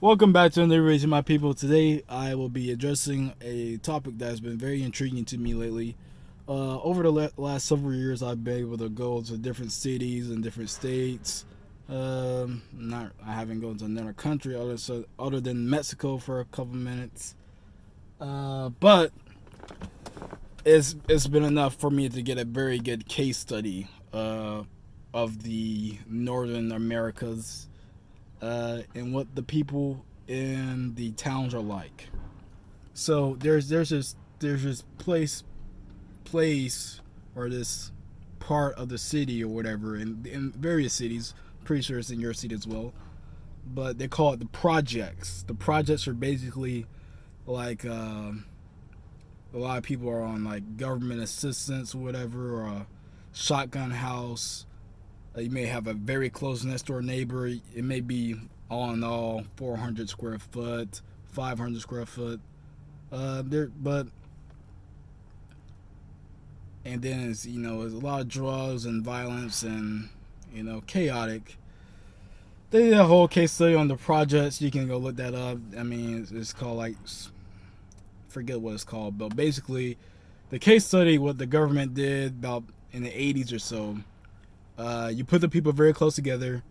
Welcome back to another Raising My People. Today I will be addressing a topic that has been very intriguing to me lately. Over the last several years, I've been able to go to different cities and different states. I haven't gone to another country other than Mexico for a couple minutes. But it's been enough for me to get a very good case study of the Northern Americas and what the people in the towns are like. So there's this place or this part of the city or whatever in various cities. Pretty sure it's in your city as well. But they call it the projects. The projects are basically like a lot of people are on like government assistance or whatever, or a shotgun house. You may have a very close next door neighbor. It may be all in all 400 square foot, 500 square foot. And then it's there's a lot of drugs and violence and chaotic. They did a whole case study on the projects. You can go look that up. I mean, it's called forget what it's called, but basically, the case study what the government did about in the 80s or so. You put the people very close together.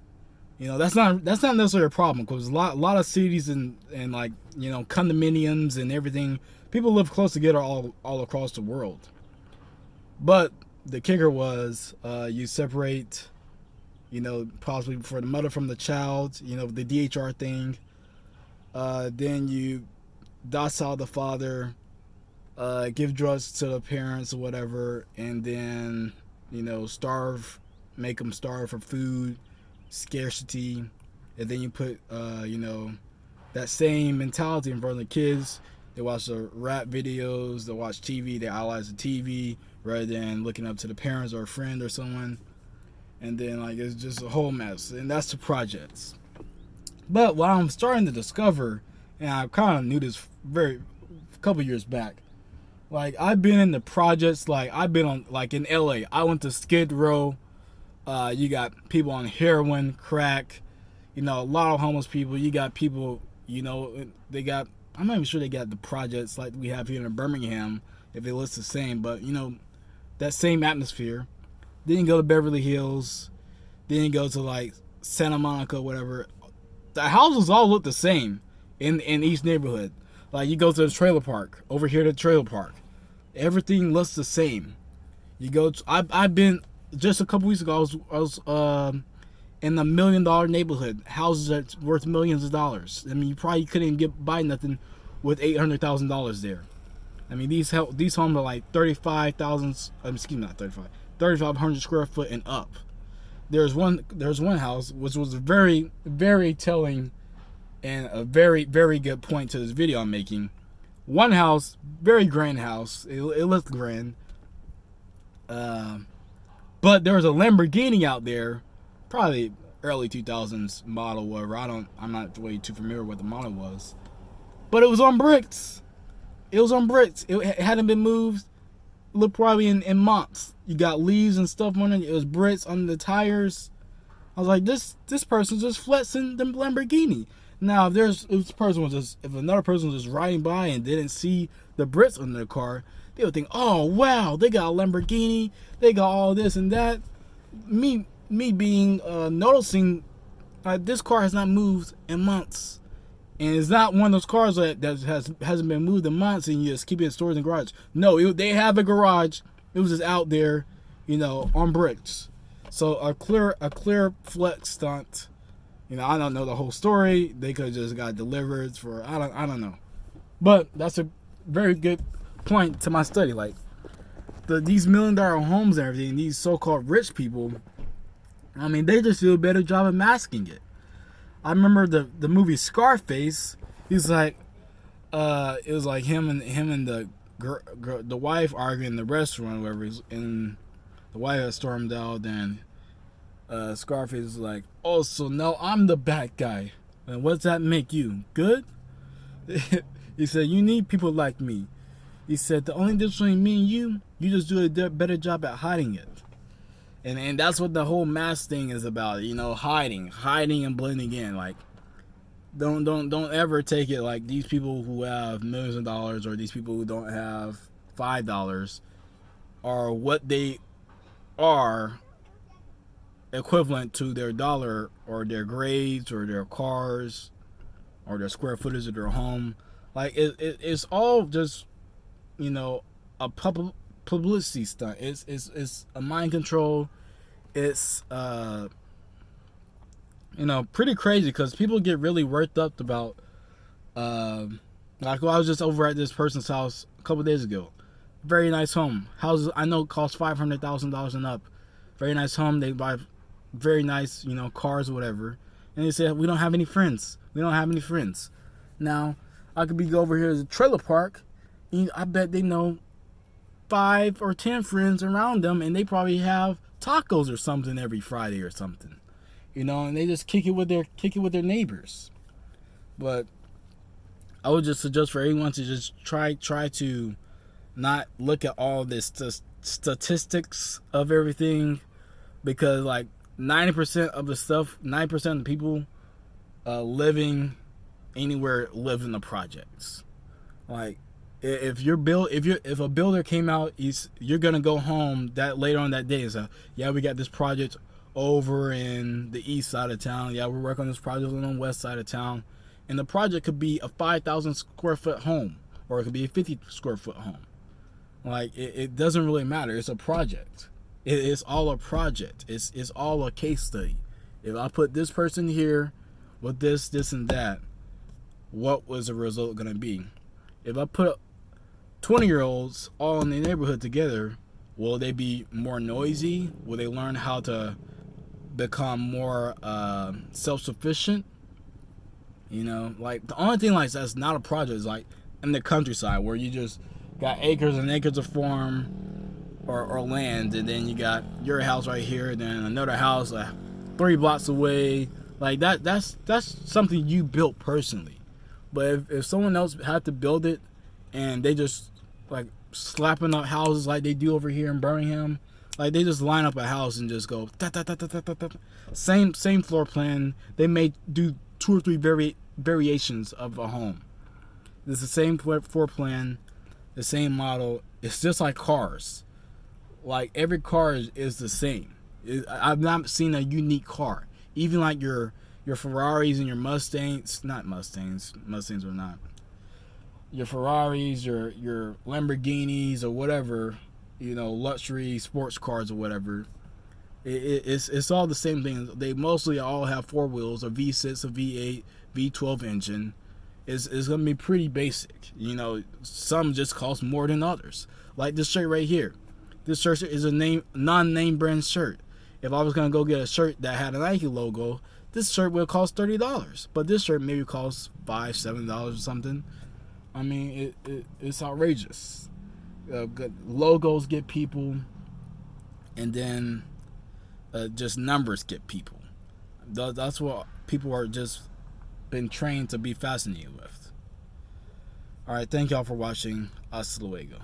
That's not necessarily a problem because a lot of cities and condominiums and everything, people live close together all across the world. But the kicker was you separate, possibly for the mother from the child, the DHR thing. Then you docile the father, give drugs to the parents or whatever, and then make them starve for food, scarcity, and then you put that same mentality in front of the kids. They watch the rap videos, they watch TV, they idolize the TV rather than looking up to the parents or a friend or someone, and then it's just a whole mess. And that's the projects. But what I'm starting to discover, and I kind of knew this a couple years back, I've been in the projects. I've been on in LA. I went to Skid Row. You got people on heroin, crack, a lot of homeless people. You got people, they got, I'm not even sure they got the projects like we have here in Birmingham, if it looks the same, but, that same atmosphere. Then go to Beverly Hills, then go to Santa Monica, whatever. The houses all look the same in each neighborhood. You go to the trailer park, over here to the trailer park. Everything looks the same. You go to, I've been, just a couple weeks ago, I was in a $1 million neighborhood, houses that's worth millions of dollars. I mean, you probably couldn't buy nothing with $800,000 there. I mean, these homes are 35,000. Excuse me, not 35, 3,500 square foot and up. There's one house which was very, very telling and a very, very good point to this video I'm making. One house, very grand house. It looked grand. But there was a Lamborghini out there, probably early 2000s model, whatever. I'm not way too familiar with what the model was. But it was on bricks. It hadn't been moved. Looked probably in months. You got leaves and stuff on it. It was bricks under the tires. I was like, this person's just flexing the Lamborghini. Now, if another person was just riding by and didn't see the bricks under the car, they would think, oh wow, they got a Lamborghini, they got all this and that. Me being noticing this car has not moved in months, and it's not one of those cars that hasn't been moved in months and you just keep it stored in the garage. No, they have a garage. It was just out there, on bricks. So a clear flex stunt. I don't know the whole story. They could have just got delivered for I don't know, but that's a very good point to my study. These $1 million homes and everything, these so-called rich people, I mean, they just do a better job of masking it. I remember the movie Scarface. He's it was him and the wife arguing in the restaurant, wherever, and the wife had stormed out, and Scarface was like, oh, so now I'm the bad guy, and what's that make you good? He said, you need people like me. He said, the only difference between me and you just do a better job at hiding it. And that's what the whole mask thing is about, hiding and blending in. don't ever take it like these people who have millions of dollars or these people who don't have $5 are what they are equivalent to their dollar or their grades or their cars or their square footage of their home. Like it's all just, you know, a publicity stunt. It's a mind control. It's you know, pretty crazy because people get really worked up about like, well, I was just over at this person's house a couple days ago. Very nice home. Houses I know cost $500,000 and up. Very nice home. They buy very nice, you know, cars or whatever. And they said, we don't have any friends. We don't have any friends. Now, I could be go over here to the trailer park. And I bet they know 5 or 10 friends around them, and they probably have tacos or something every Friday or something. You know, and they just kick it with their neighbors. But I would just suggest for everyone to just try to not look at all this statistics of everything, because like 90% of the stuff, 90% of the people living anywhere live in the projects. Like if a builder came out, you're gonna go home that later on that day and say, yeah, we got this project over in the east side of town. Yeah, we're working on this project on the west side of town, and the project could be a 5,000 square foot home, or it could be a 50 square foot home. Like it doesn't really matter. It's a project. It's all a project. It's all a case study. If I put this person here with this, and that, what was the result going to be? If I put 20-year-olds all in the neighborhood together, will they be more noisy? Will they learn how to become more self-sufficient? You know, like the only thing like that's not a project is like in the countryside where you just got acres and acres of farm or land, and then you got your house right here, and then another house 3 blocks away. Like that's something you built personally. But if someone else had to build it and they just like slapping up houses like they do over here in Birmingham, like they just line up a house and just go da, da, da, da, da, da, da. Same floor plan. They may do 2 or 3 variations of a home. It's the same floor plan, the same model. It's just like cars. Like every car is the same. I've not seen a unique car. Even like your Ferraris and your Mustangs, not Mustangs are not. Your Ferraris, your Lamborghinis or whatever, you know, luxury sports cars or whatever. It's all the same thing. They mostly all have 4 wheels, a V6, a V8, V12 engine. It's gonna be pretty basic. You know, some just cost more than others. Like this shirt right here. This shirt is a non-name brand shirt. If I was gonna go get a shirt that had a Nike logo, this shirt would cost $30. But this shirt maybe costs $5, $7 or something. I mean, it's outrageous. Logos get people, and then just numbers get people. That's what people are just been trained to be fascinated with. All right, thank y'all for watching. Hasta luego.